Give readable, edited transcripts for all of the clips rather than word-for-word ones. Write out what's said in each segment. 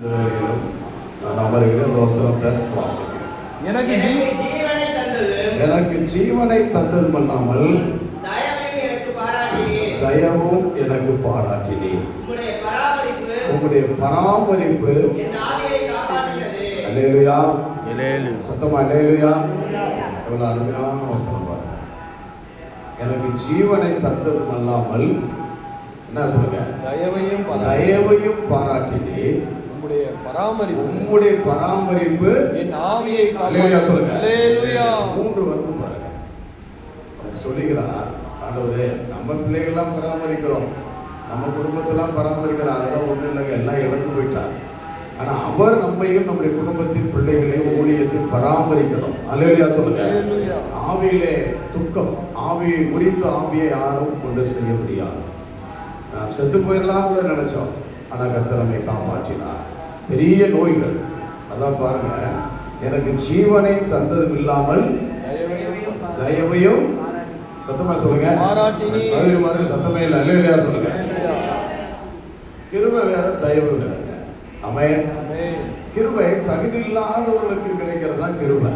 வேளையிலும் நான் அமர்கிற தோசனத்தை வாசிக்கிறேன். எனக்கு ஜீவனை தந்ததுமல்லாமல் தயவும் எனக்கு பாராட்டினீர். உம்முடைய பராமரிப்பு அல்லேலூயா, சத்தமா அல்லேலூயா. எவ்வளவு அருமையான வசனம் பாருங்க. எனக்கு ஜீவனை தந்ததுமல்லாமல் என்ன சொல்லுங்க, தயவையும் பாராட்டினீர். உம்முடைய பராமரிப்பு என் ஆவியை அல்லேலூயா சொல்லுங்க. அல்லேலூயா. 3 வருது பாருங்க. அவர் சொல்லுகிறார், ஆண்டவரே நம்ம பிள்ளைகள்லாம் பராமரிக்கிறோம், நம்ம குடும்பத்தெல்லாம் பராமரிக்கிறோம், அதெல்லாம் ஒன்றும் இல்லைங்க, எல்லாம் இழந்து போயிட்டார். ஆனா அவர் நம்மையும் நம்முடைய குடும்பத்தின் பிள்ளைகளையும் ஊழியத்தையும் பராமரிக்கணும். அல்லேலூயா சொல்லுங்க. ஆவியிலே துக்கம், ஆவியை முறிந்த ஆவியை யாரும் கொண்டு செய்ய முடியாது. நாம் செத்து போயிடலாம் கூட நினைச்சோம், ஆனா கர்த்தர் நம்மை காப்பாற்றினார். பெரிய நோய்கள், அதான் பாருங்க, எனக்கு ஜீவனை தந்ததும் இல்லாமல் தயவையும் சத்தமா சொல்லுங்க, சத்தமே இல்லை அல்லேலூயா சொல்லுங்க. கிருபை வேற, தயவு வேற. ஆமென். கிருபை தகுதி இல்லாதவர்களுக்கு கிடைக்கிறது தான் கிருபை.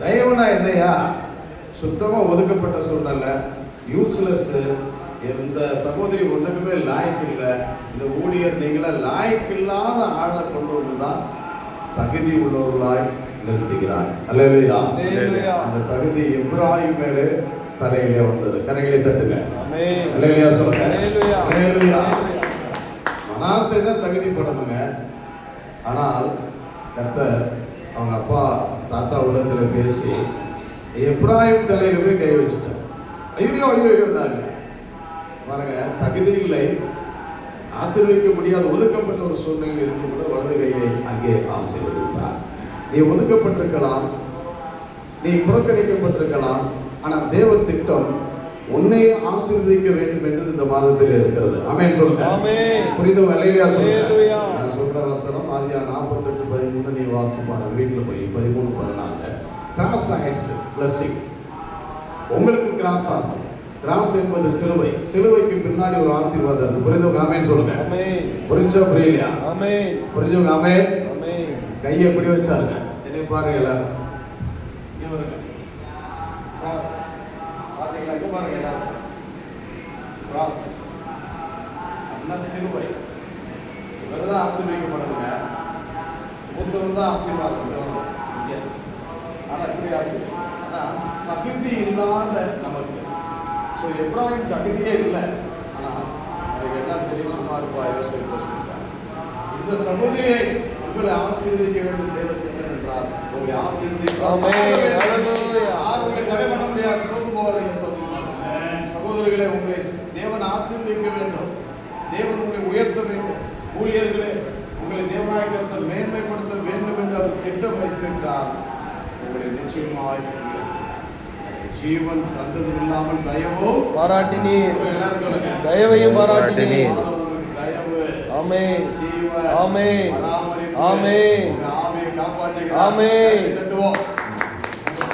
தயவுனா என்னையா, சுத்தமா ஒதுக்கப்பட்ட சூழ்நிலை, யூஸ்லெஸ், எந்த சகோதரி ஒன்றுக்குமே லாய்க்கு இல்லை, இந்த ஊழியர் நீங்கள லாய்க்கு இல்லாத ஆளை கொண்டு வந்துதான் தகுதி உள்ளவர்களாய் நிறுத்துகிறார். அல்லேலூயா. அந்த தகுதி எப்ராயிம் மேலே தலையிலே வந்தது. கரைகளை தட்டுங்க. அல்லேலூயா சொல்லுங்க. அல்லேலூயா. மனாசே தான் தகுதிப்படணுங்க. ஆனால் கர்த்தர் அவங்க அப்பா தாத்தா உள்ளத்தில் பேசி எப்ராயிம் தலையில போய் கை வச்சுட்டார். ஐயோ ஐயோ ஐயோனாங்க பாருங்க. தகுதி இல்லை, ஆசீர்வதிக்க முடியாது, ஒதுக்கப்பட்ட ஒரு சூழ்நிலையில் இருந்து கூட வலது கையை அங்கே ஆசீர்வதித்தார். நீ ஒதுக்கப்பட்டிருக்கலாம், நீ புறக்கணிக்கப்பட்டிருக்கலாம், ஆனால் தேவ திட்டம் உன்னை ஆசீர்வதிக்க வேண்டும் என்று இந்த மாதத்தில் இருக்கிறது. ஆமென் சொல்லுங்க. புரிந்து அல்லேலூயா சொல்லுங்க. நான் சொல்ற வசனம் ஆதியா 48:13 நீ வாசிப்பாரு வீட்டில் போய் 13:14 கிராஸ் ஆயிடுச்சு. பிளஸிங் உங்களுக்கு கிராஸ் ஆகும். கிராஸ் என்பது சிலுவை, சிலுவைக்கு பின்னாடி ஒரு ஆசீர்வாதம் இருக்கு. புரிந்தவங்க ஆமென் சொல்லுங்க. புரிஞ்சா புரியலையா? புரிஞ்சவங்க ஆமென். கையை எப்படி வச்சாருங்க, என்னை பாருங்க எல்லாரும். கிராஸ் பாத்தீங்களா? இங்க பாருங்க எல்லாரும். கிராஸ் அண்ணா சிலுவை. இவர்தான் ஆசீர்வதிக்கப்படுங்க. மூத்தவன் தான் ஆசீர்வாதம் இங்க. ஆனா இப்படி ஆசீர்வாதம் அதான் தகுதி இல்லாத நமக்கு. ஸோ எப்ராயிம் தகுதியே இல்லை, ஆனால் எனக்கு எல்லாம் தெரியும், சும்மா இருப்பா யோசிக்க சொல்லிட்டார். இந்த சகோதரியை உங்களை ஆசீர்வதிக்க வேண்டும் தேவ திட்டம் என்றார். உங்களை ஆசீர்வதிக்க உங்களை தடை பண்ண முடியாது. சோர்ந்து போவாதீங்க சகோதரிகளை, உங்களை தேவன் ஆசீர்வதிக்க வேண்டும், தேவன் உங்களை உயர்த்த வேண்டும். ஊழியர்களே, உங்களை தேவனாய் கர்த்தர் மேன்மைப்படுத்த வேண்டும் என்று அவர் திட்டம் வைத்திருக்கிறார். உங்களை நிச்சயமாய் ஜீவன் தந்ததும் இல்லாமல் தயவோ பாராட்டினீர். எல்லாரும் சொல்லுங்க, தயவையும் பாராட்டினீர். தயவு, ஆமென். ஜீவன், ஆமென். பராமரிப்பு, ஆமென். ஆவியை காப்பாற்றுகிறார். ஆமென். தட்டுவோம்.